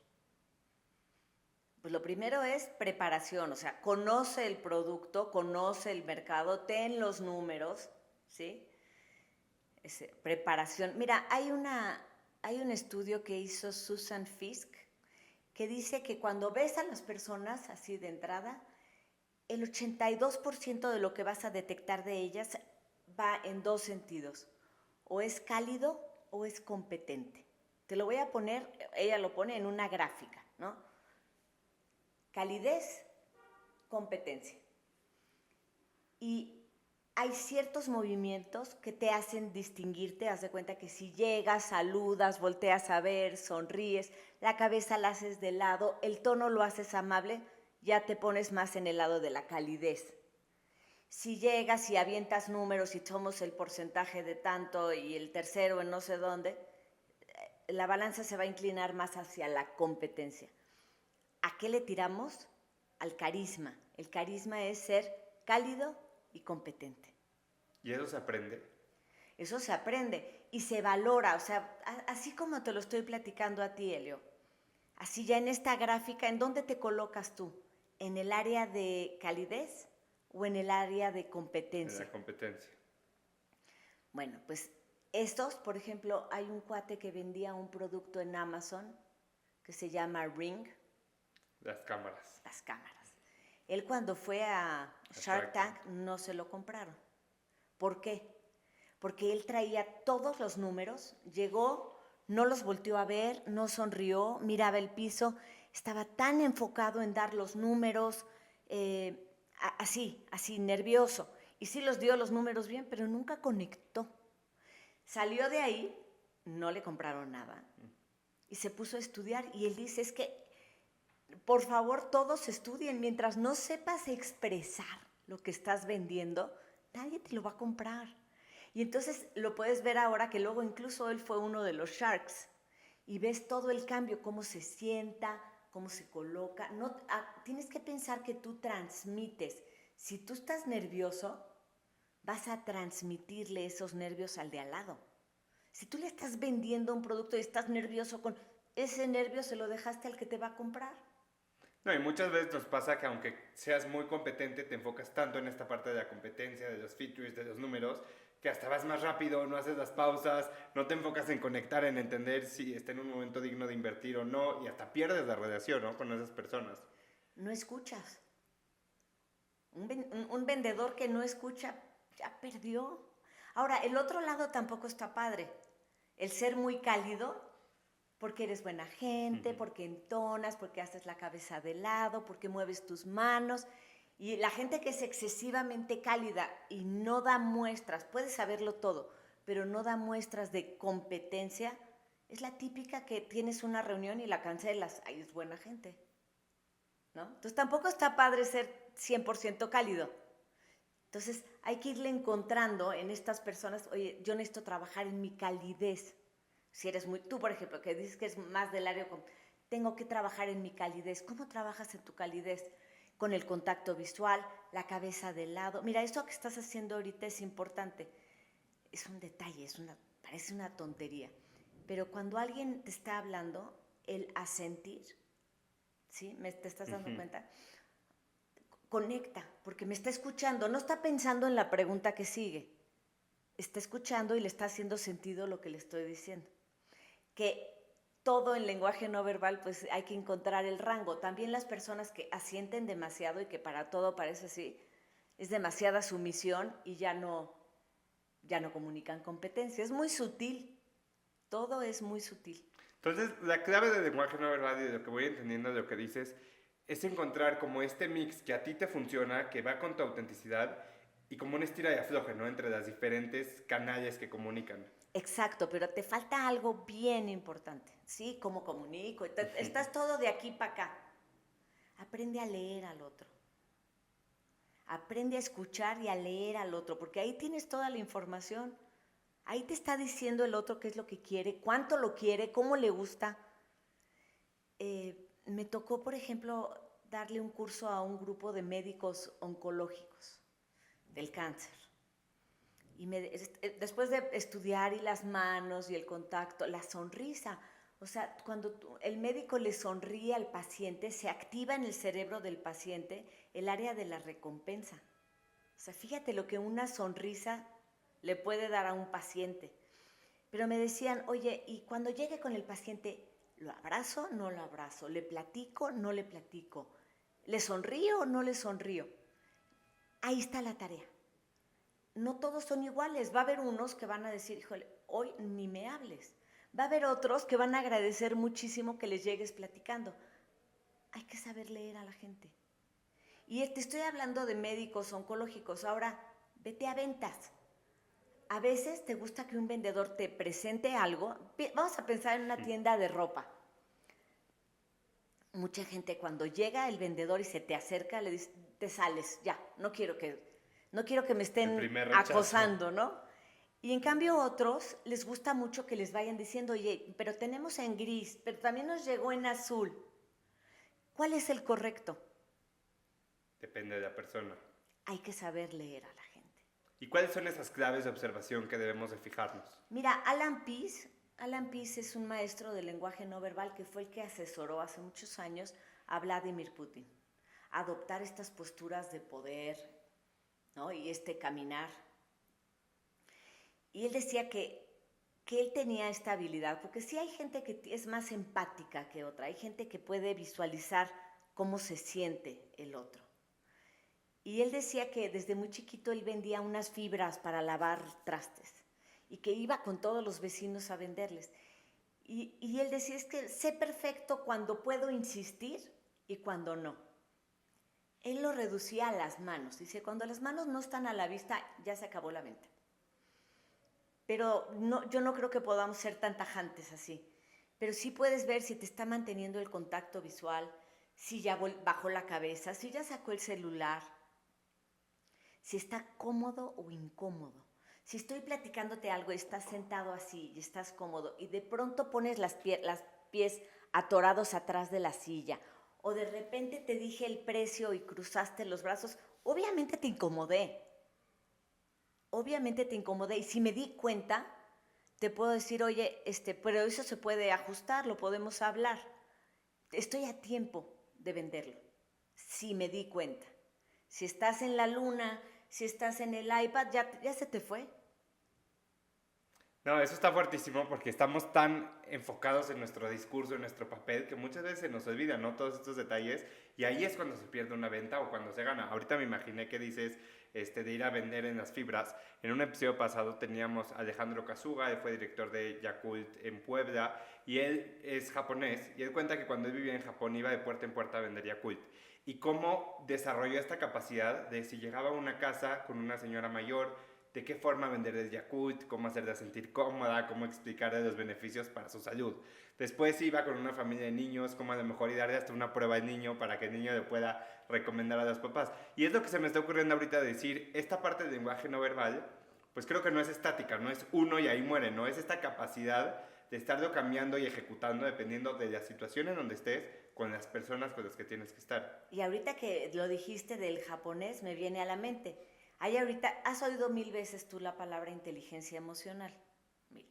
B: Pues lo primero es preparación, o sea, conoce el producto, conoce el mercado, ten los números, ¿sí? Preparación. Mira, hay un estudio que hizo Susan Fisk que dice que cuando ves a las personas así de entrada, el 82% de lo que vas a detectar de ellas va en dos sentidos. O es cálido o es competente. Te lo voy a poner, ella lo pone en una gráfica, ¿no? Calidez, competencia. Y hay ciertos movimientos que te hacen distinguirte. Haz de cuenta que si llegas, saludas, volteas a ver, sonríes, la cabeza la haces de lado, el tono lo haces amable, ya te pones más en el lado de la calidez. Si llegas y avientas números y somos el porcentaje de tanto y el tercero en no sé dónde, la balanza se va a inclinar más hacia la competencia. ¿A qué le tiramos? Al carisma. El carisma es ser cálido y competente.
A: ¿Y eso se aprende?
B: Eso se aprende y se valora. O sea, así como te lo estoy platicando a ti, Helio, así ya en esta gráfica, ¿en dónde te colocas tú? ¿En el área de calidez o en el área de competencia?
A: En la competencia.
B: Bueno, pues estos, por ejemplo, hay un cuate que vendía un producto en Amazon que se llama Ring.
A: Las cámaras.
B: Las cámaras. Él cuando fue a Shark Tank no se lo compraron. ¿Por qué? Porque él traía todos los números, llegó, no los volteó a ver, no sonrió, miraba el piso, estaba tan enfocado en dar los números, así, nervioso. Y sí los dio los números bien, pero nunca conectó. Salió de ahí, no le compraron nada. Y se puso a estudiar y él dice, es que por favor, todos estudien. Mientras no sepas expresar lo que estás vendiendo, nadie te lo va a comprar. Y entonces lo puedes ver ahora que luego incluso él fue uno de los Sharks. Y ves todo el cambio, cómo se sienta, cómo se coloca. Tienes que pensar que tú transmites. Si tú estás nervioso, vas a transmitirle esos nervios al de al lado. Si tú le estás vendiendo un producto y estás nervioso, con ese nervio se lo dejaste al que te va a comprar.
A: No, y muchas veces nos pasa que aunque seas muy competente, te enfocas tanto en esta parte de la competencia, de los features, de los números, que hasta vas más rápido, no haces las pausas, no te enfocas en conectar, en entender si está en un momento digno de invertir o no, y hasta pierdes la relación, ¿no?, con esas personas.
B: No escuchas. Un vendedor que no escucha ya perdió. Ahora, el otro lado tampoco está padre. El ser muy cálido, porque eres buena gente, porque entonas, porque haces la cabeza de lado, porque mueves tus manos. Y la gente que es excesivamente cálida y no da muestras, puede saberlo todo, pero no da muestras de competencia, Es la típica que tienes una reunión y la cancelas. Ahí es buena gente, ¿no? Entonces tampoco está padre ser 100% cálido. Entonces hay que irle encontrando en estas personas, oye, yo necesito trabajar en mi calidez. Si eres tú por ejemplo, que dices que es más del área, tengo que trabajar en mi calidez. ¿Cómo trabajas en tu calidez? Con el contacto visual, la cabeza de lado. Mira, esto que estás haciendo ahorita es importante. Es un detalle, parece una tontería. Pero cuando alguien te está hablando, el asentir, ¿sí? ¿Te estás dando cuenta? Conecta, porque me está escuchando, no está pensando en la pregunta que sigue, está escuchando y le está haciendo sentido lo que le estoy diciendo. Que todo en lenguaje no verbal, pues hay que encontrar el rango. También las personas que asienten demasiado y que para todo parece así, es demasiada sumisión y ya no comunican competencia. Es muy sutil, todo es muy sutil.
A: Entonces, la clave del lenguaje no verbal y de lo que voy entendiendo de lo que dices es encontrar como este mix que a ti te funciona, que va con tu autenticidad y como una estira y afloje, ¿no? Entre las diferentes canales que comunican.
B: Exacto, pero te falta algo bien importante, ¿sí? ¿Cómo comunico? Estás todo de aquí para acá. Aprende a leer al otro. Aprende a escuchar y a leer al otro, porque ahí tienes toda la información. Ahí te está diciendo el otro qué es lo que quiere, cuánto lo quiere, cómo le gusta. Me tocó, por ejemplo, darle un curso a un grupo de médicos oncológicos del cáncer. Y después de estudiar y las manos y el contacto, la sonrisa, o sea, cuando el médico le sonríe al paciente, se activa en el cerebro del paciente el área de la recompensa. O sea, fíjate lo que una sonrisa le puede dar a un paciente. Pero me decían, oye, y cuando llegue con el paciente, ¿lo abrazo? No lo abrazo. ¿Le platico? No le platico. ¿Le sonrío o no le sonrío? Ahí está la tarea. No todos son iguales. Va a haber unos que van a decir, híjole, hoy ni me hables. Va a haber otros que van a agradecer muchísimo que les llegues platicando. Hay que saber leer a la gente. Y te estoy hablando de médicos oncológicos. Ahora, vete a ventas. A veces te gusta que un vendedor te presente algo. Vamos a pensar en una tienda de ropa. Mucha gente cuando llega el vendedor y se te acerca, le dice, te sales, ya, no quiero que me estén acosando, ¿no? Y en cambio otros les gusta mucho que les vayan diciendo, oye, pero tenemos en gris, pero también nos llegó en azul. ¿Cuál es el correcto?
A: Depende de la persona.
B: Hay que saber leer a la gente.
A: ¿Y cuáles son esas claves de observación que debemos de fijarnos?
B: Mira, Alan Pease es un maestro de lenguaje no verbal que fue el que asesoró hace muchos años a Vladimir Putin. Adoptar estas posturas de poder, ¿no? Y caminar. Y él decía que él tenía esta habilidad, porque sí hay gente que es más empática que otra, hay gente que puede visualizar cómo se siente el otro. Y él decía que desde muy chiquito él vendía unas fibras para lavar trastes y que iba con todos los vecinos a venderles. Y él decía, es que sé perfecto cuando puedo insistir y cuando no. Él lo reducía a las manos. Dice, cuando las manos no están a la vista, ya se acabó la venta. Pero yo no creo que podamos ser tan tajantes así. Pero sí puedes ver si te está manteniendo el contacto visual, si ya bajó la cabeza, si ya sacó el celular, si está cómodo o incómodo. Si estoy platicándote algo y estás sentado así y estás cómodo y de pronto pones los pies atorados atrás de la silla o de repente te dije el precio y cruzaste los brazos, obviamente te incomodé. Obviamente te incomodé y si me di cuenta, te puedo decir, oye, pero eso se puede ajustar, lo podemos hablar. Estoy a tiempo de venderlo, si me di cuenta. Si estás en la luna, si estás en el iPad, ya se te fue.
A: No, eso está fuertísimo porque estamos tan enfocados en nuestro discurso, en nuestro papel, que muchas veces se nos olvidan, ¿no? Todos estos detalles y ahí es cuando se pierde una venta o cuando se gana. Ahorita me imaginé que dices de ir a vender en las fibras. En un episodio pasado teníamos a Alejandro Kazuga, él fue director de Yakult en Puebla y él es japonés y él cuenta que cuando él vivía en Japón iba de puerta en puerta a vender Yakult. Y cómo desarrolló esta capacidad de si llegaba a una casa con una señora mayor, de qué forma vender el Yakult, cómo hacerla sentir cómoda, cómo explicarle los beneficios para su salud. Después iba con una familia de niños, cómo a lo mejor y darle hasta una prueba al niño para que el niño le pueda recomendar a los papás. Y es lo que se me está ocurriendo ahorita de decir, esta parte del lenguaje no verbal, pues creo que no es estática, no es uno y ahí muere, no es esta capacidad de estarlo cambiando y ejecutando dependiendo de la situación en donde estés, con las personas con las que tienes que estar.
B: Y ahorita que lo dijiste del japonés, me viene a la mente. Hay ahorita, has oído 1000 veces tú la palabra inteligencia emocional. Mira,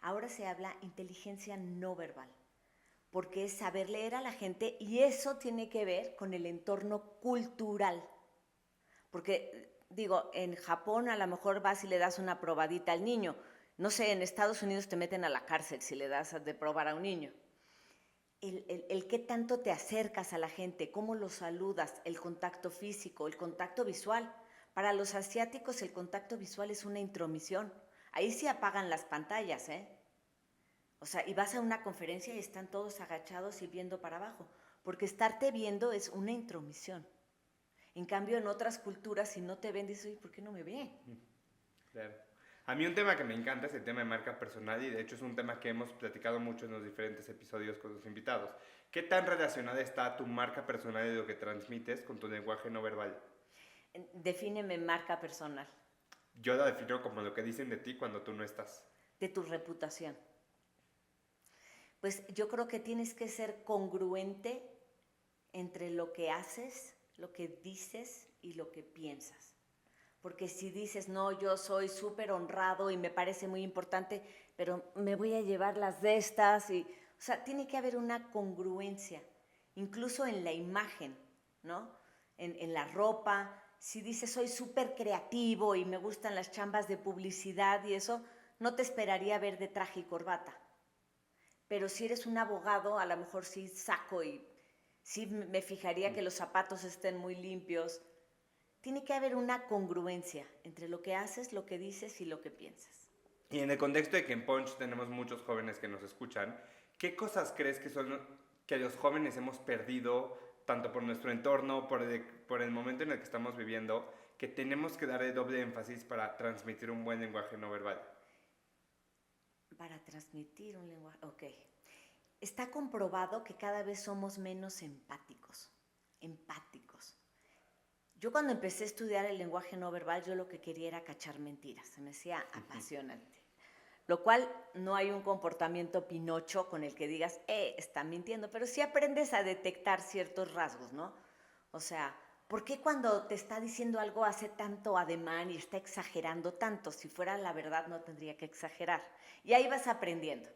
B: ahora se habla inteligencia no verbal, porque es saber leer a la gente y eso tiene que ver con el entorno cultural. Porque, digo, en Japón a lo mejor vas y le das una probadita al niño. No sé, en Estados Unidos te meten a la cárcel si le das de probar a un niño. El qué tanto te acercas a la gente, cómo los saludas, el contacto físico, el contacto visual. Para los asiáticos el contacto visual es una intromisión. Ahí sí apagan las pantallas, ¿eh? O sea, y vas a una conferencia y están todos agachados y viendo para abajo, porque estarte viendo es una intromisión. En cambio, en otras culturas, si no te ven, dices, oye, ¿por qué no me ve?
A: Claro. A mí un tema que me encanta es el tema de marca personal y de hecho es un tema que hemos platicado mucho en los diferentes episodios con los invitados. ¿Qué tan relacionada está tu marca personal y lo que transmites con tu lenguaje no verbal?
B: Defíneme marca personal.
A: Yo la defino como lo que dicen de ti cuando tú no estás.
B: De tu reputación. Pues yo creo que tienes que ser congruente entre lo que haces, lo que dices y lo que piensas. Porque si dices, no, yo soy súper honrado y me parece muy importante, pero me voy a llevar las de estas. O sea, tiene que haber una congruencia, incluso en la imagen, ¿no? En la ropa. Si dices, soy súper creativo y me gustan las chambas de publicidad y eso, no te esperaría ver de traje y corbata. Pero si eres un abogado, a lo mejor sí saco y sí me fijaría que los zapatos estén muy limpios. Tiene que haber una congruencia entre lo que haces, lo que dices y lo que piensas.
A: Y en el contexto de que en Punch tenemos muchos jóvenes que nos escuchan, ¿qué cosas crees que son que los jóvenes hemos perdido, tanto por nuestro entorno, por el momento en el que estamos viviendo, que tenemos que darle doble énfasis para transmitir un buen lenguaje no verbal?
B: Para transmitir un lenguaje, ok. Está comprobado que cada vez somos menos empáticos. Yo cuando empecé a estudiar el lenguaje no verbal, yo lo que quería era cachar mentiras. Se me hacía apasionante. Lo cual no hay un comportamiento Pinocho con el que digas, está mintiendo, pero sí aprendes a detectar ciertos rasgos, ¿no? O sea, ¿por qué cuando te está diciendo algo hace tanto ademán y está exagerando tanto? Si fuera la verdad no tendría que exagerar. Y ahí vas aprendiendo.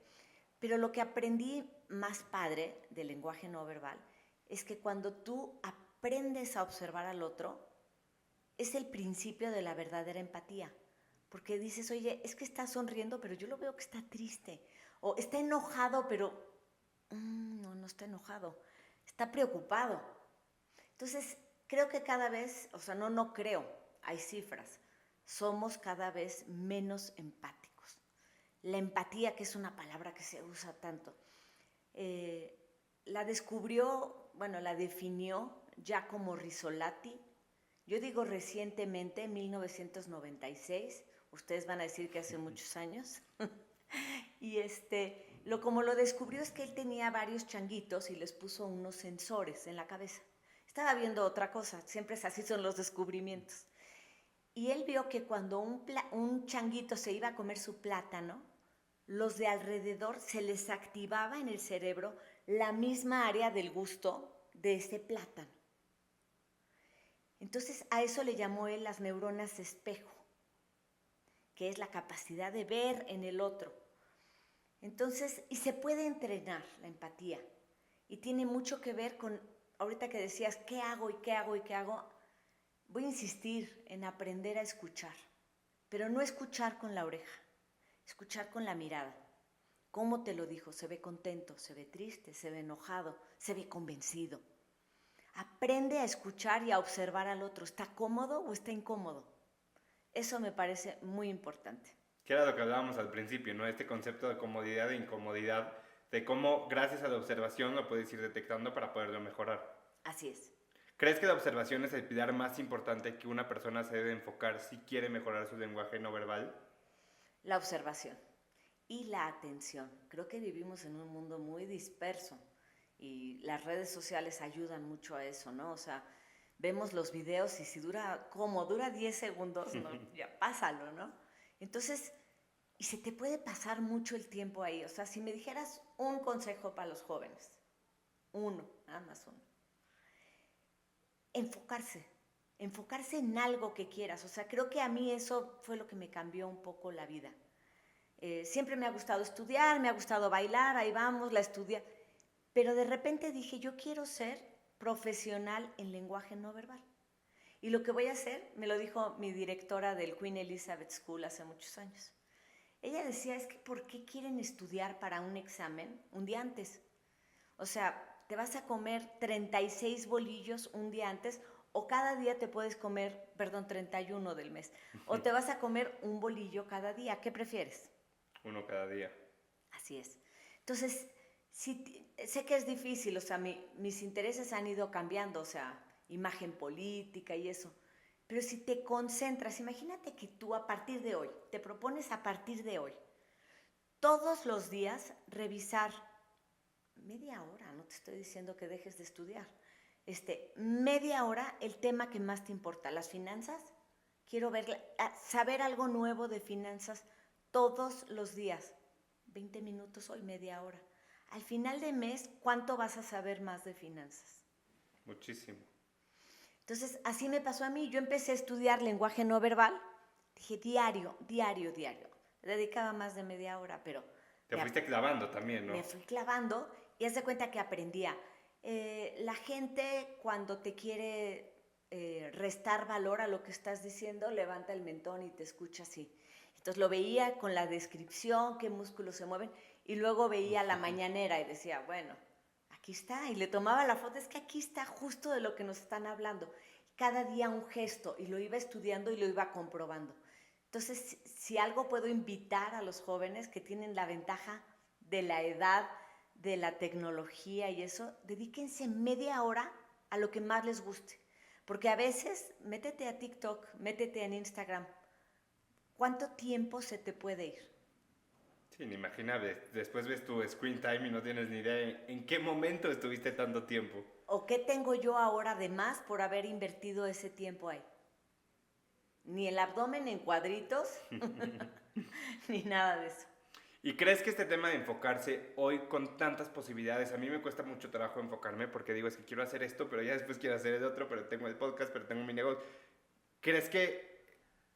B: Pero lo que aprendí más padre del lenguaje no verbal es que cuando tú aprendes a observar al otro, es el principio de la verdadera empatía. Porque dices, oye, es que está sonriendo, pero yo lo veo que está triste. O está enojado, pero no está enojado. Está preocupado. Entonces, creo que cada vez, o sea, no creo, hay cifras, somos cada vez menos empáticos. La empatía, que es una palabra que se usa tanto, la definió Giacomo Rizzolatti. Yo digo recientemente, en 1996, ustedes van a decir que hace muchos años, y como lo descubrió es que él tenía varios changuitos y les puso unos sensores en la cabeza. Estaba viendo otra cosa, siempre es así son los descubrimientos. Y él vio que cuando un changuito se iba a comer su plátano, los de alrededor se les activaba en el cerebro la misma área del gusto de ese plátano. Entonces a eso le llamó él las neuronas espejo, que es la capacidad de ver en el otro. Entonces, y se puede entrenar la empatía, y tiene mucho que ver con, ahorita que decías, ¿qué hago y qué hago y qué hago? Voy a insistir en aprender a escuchar, pero no escuchar con la oreja, escuchar con la mirada. ¿Cómo te lo dijo? ¿Se ve contento? ¿Se ve triste? ¿Se ve enojado? ¿Se ve convencido? Aprende a escuchar y a observar al otro. ¿Está cómodo o está incómodo? Eso me parece muy importante.
A: Que era lo que hablábamos al principio, ¿no? Este concepto de comodidad e incomodidad, de cómo gracias a la observación lo puedes ir detectando para poderlo mejorar.
B: Así es.
A: ¿Crees que la observación es el pilar más importante que una persona se debe enfocar si quiere mejorar su lenguaje no verbal?
B: La observación y la atención. Creo que vivimos en un mundo muy disperso y las redes sociales ayudan mucho a eso, ¿no? O sea, vemos los videos y si dura 10 segundos, ¿no? Ya pásalo, ¿no? Entonces, y se te puede pasar mucho el tiempo ahí. O sea, si me dijeras un consejo para los jóvenes, uno, nada más uno, enfocarse en algo que quieras. O sea, creo que a mí eso fue lo que me cambió un poco la vida. Siempre me ha gustado estudiar, me ha gustado bailar, ahí vamos, la estudia. Pero de repente dije, yo quiero ser profesional en lenguaje no verbal. Y lo que voy a hacer, me lo dijo mi directora del Queen Elizabeth School hace muchos años. Ella decía, es que ¿por qué quieren estudiar para un examen un día antes? O sea, te vas a comer 36 bolillos un día antes o cada día te puedes comer, 31 del mes, o te vas a comer un bolillo cada día. ¿Qué prefieres?
A: Uno cada día.
B: Así es. Entonces, sé que es difícil, o sea, mis intereses han ido cambiando, o sea, imagen política y eso. Pero si te concentras, imagínate que tú a partir de hoy, te propones a partir de hoy, todos los días revisar media hora, no te estoy diciendo que dejes de estudiar, media hora el tema que más te importa, las finanzas, quiero saber algo nuevo de finanzas todos los días, 20 minutos hoy, media hora. Al final de mes, ¿cuánto vas a saber más de finanzas?
A: Muchísimo.
B: Entonces, así me pasó a mí. Yo empecé a estudiar lenguaje no verbal. Dije, diario. Dedicaba más de media hora, pero...
A: Te fuiste clavando también, ¿no?
B: Me fui clavando y haz de cuenta que aprendía. La gente cuando te quiere restar valor a lo que estás diciendo, levanta el mentón y te escucha así. Entonces lo veía con la descripción, qué músculos se mueven, y luego veía la mañanera y decía, bueno, aquí está, y le tomaba la foto, es que aquí está justo de lo que nos están hablando. Cada día un gesto, y lo iba estudiando y lo iba comprobando. Entonces, si algo puedo invitar a los jóvenes que tienen la ventaja de la edad, de la tecnología y eso, dedíquense media hora a lo que más les guste. Porque a veces, métete a TikTok, métete en Instagram, ¿cuánto tiempo se te puede ir?
A: Sí, inimaginable. Después ves tu screen time y no tienes ni idea en qué momento estuviste tanto tiempo.
B: ¿O qué tengo yo ahora de más por haber invertido ese tiempo ahí? Ni el abdomen en cuadritos, ni nada de eso.
A: ¿Y crees que este tema de enfocarse hoy con tantas posibilidades, a mí me cuesta mucho trabajo enfocarme porque digo, es que quiero hacer esto, pero ya después quiero hacer el otro, pero tengo el podcast, pero tengo mi negocio? ¿Crees que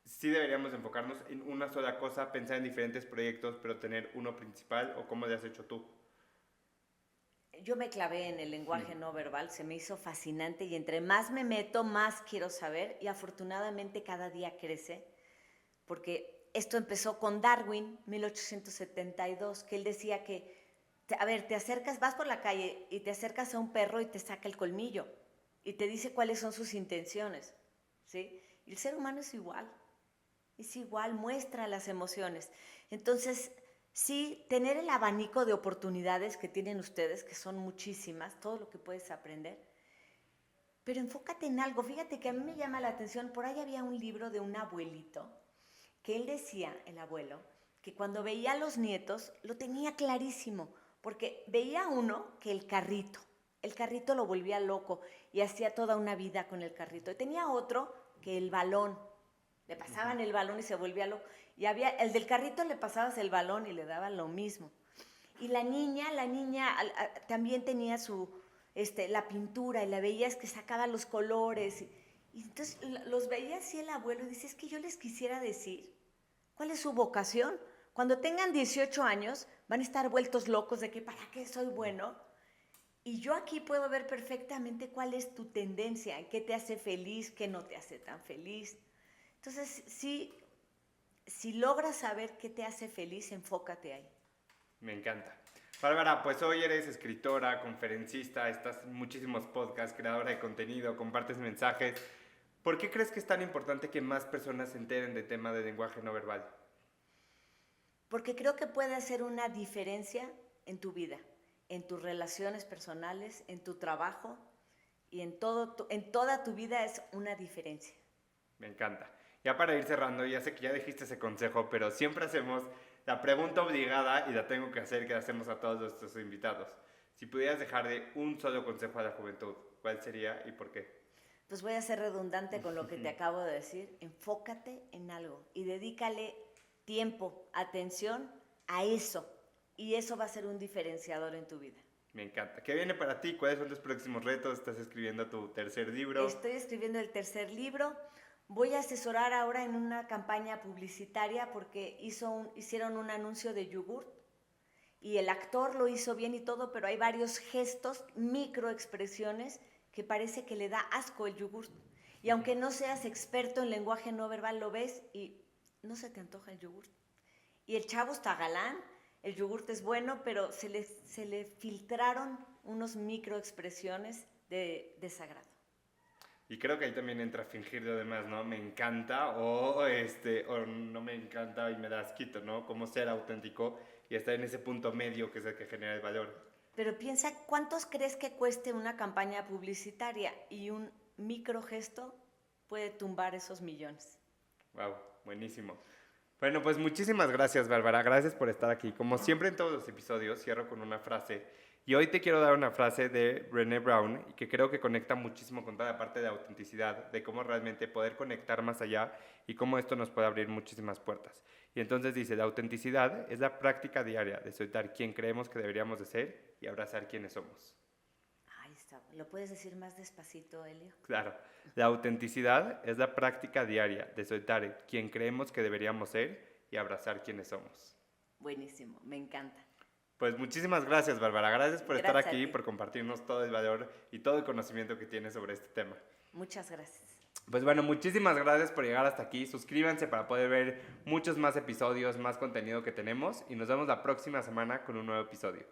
A: sí deberíamos enfocarnos en una sola cosa, pensar en diferentes proyectos, pero tener uno principal, o cómo lo has hecho tú?
B: Yo me clavé en el lenguaje no verbal, se me hizo fascinante y entre más me meto, más quiero saber y afortunadamente cada día crece, porque esto empezó con Darwin, 1872, que él decía que, a ver, te acercas, vas por la calle y te acercas a un perro y te saca el colmillo y te dice cuáles son sus intenciones, ¿sí? Y el ser humano es igual, muestra las emociones. Entonces, sí, tener el abanico de oportunidades que tienen ustedes, que son muchísimas, todo lo que puedes aprender, pero enfócate en algo. Fíjate que a mí me llama la atención, por ahí había un libro de un abuelito, que él decía, el abuelo, que cuando veía a los nietos lo tenía clarísimo, porque veía uno que el carrito lo volvía loco y hacía toda una vida con el carrito, y tenía otro que el balón, le pasaban el balón y se volvía loco, y había, el del carrito le pasabas el balón y le daban lo mismo. Y la niña también tenía la pintura y la veías que sacaba los colores. Y entonces los veía así el abuelo y dice, es que yo les quisiera decir, ¿cuál es su vocación? Cuando tengan 18 años van a estar vueltos locos de que ¿para qué soy bueno? Y yo aquí puedo ver perfectamente cuál es tu tendencia, qué te hace feliz, qué no te hace tan feliz. Entonces, si logras saber qué te hace feliz, enfócate ahí.
A: Me encanta. Bárbara, pues hoy eres escritora, conferencista, estás en muchísimos podcasts, creadora de contenido, compartes mensajes. ¿Por qué crees que es tan importante que más personas se enteren del tema del lenguaje no verbal?
B: Porque creo que puede hacer una diferencia en tu vida, en tus relaciones personales, en tu trabajo y en toda tu vida es una diferencia.
A: Me encanta. Ya para ir cerrando, ya sé que ya dijiste ese consejo, pero siempre hacemos la pregunta obligada y la tengo que hacer, que la hacemos a todos nuestros invitados. Si pudieras dejar de un solo consejo a la juventud, ¿cuál sería y por qué?
B: Pues voy a ser redundante con lo que te acabo de decir. Enfócate en algo y dedícale tiempo, atención a eso. Y eso va a ser un diferenciador en tu vida.
A: Me encanta. ¿Qué viene para ti? ¿Cuáles son tus próximos retos? ¿Estás escribiendo tu tercer libro?
B: Estoy escribiendo el tercer libro. Voy a asesorar ahora en una campaña publicitaria porque hicieron un anuncio de yogurt y el actor lo hizo bien y todo, pero hay varios gestos, microexpresiones que parece que le da asco el yogurt. Y aunque no seas experto en lenguaje no verbal, lo ves y no se te antoja el yogurt. Y el chavo está galán, el yogurt es bueno, pero se le filtraron unos microexpresiones de desagrado.
A: Y creo que ahí también entra fingir lo demás, ¿no? Me encanta o no me encanta y me da asquito, ¿no? Cómo ser auténtico y estar en ese punto medio que es el que genera el valor.
B: Pero piensa, ¿cuántos crees que cueste una campaña publicitaria? Y un microgesto puede tumbar esos millones.
A: Wow, buenísimo. Bueno, pues muchísimas gracias, Bárbara. Gracias por estar aquí. Como siempre en todos los episodios, cierro con una frase. Y hoy te quiero dar una frase de Brené Brown y que creo que conecta muchísimo con toda la parte de autenticidad, de cómo realmente poder conectar más allá y cómo esto nos puede abrir muchísimas puertas. Y entonces dice, la autenticidad es la práctica diaria de soltar quién creemos que deberíamos de ser y abrazar quiénes somos.
B: Ahí está. ¿Lo puedes decir más despacito, Elio?
A: Claro. La autenticidad es la práctica diaria de soltar quién creemos que deberíamos ser y abrazar quiénes somos.
B: Buenísimo, me encanta.
A: Pues muchísimas gracias, Bárbara. Gracias por estar aquí,
B: a ti.
A: por compartirnos todo el valor y todo el conocimiento que tienes sobre este tema.
B: Muchas gracias.
A: Pues bueno, muchísimas gracias por llegar hasta aquí. Suscríbanse para poder ver muchos más episodios, más contenido que tenemos y nos vemos la próxima semana con un nuevo episodio.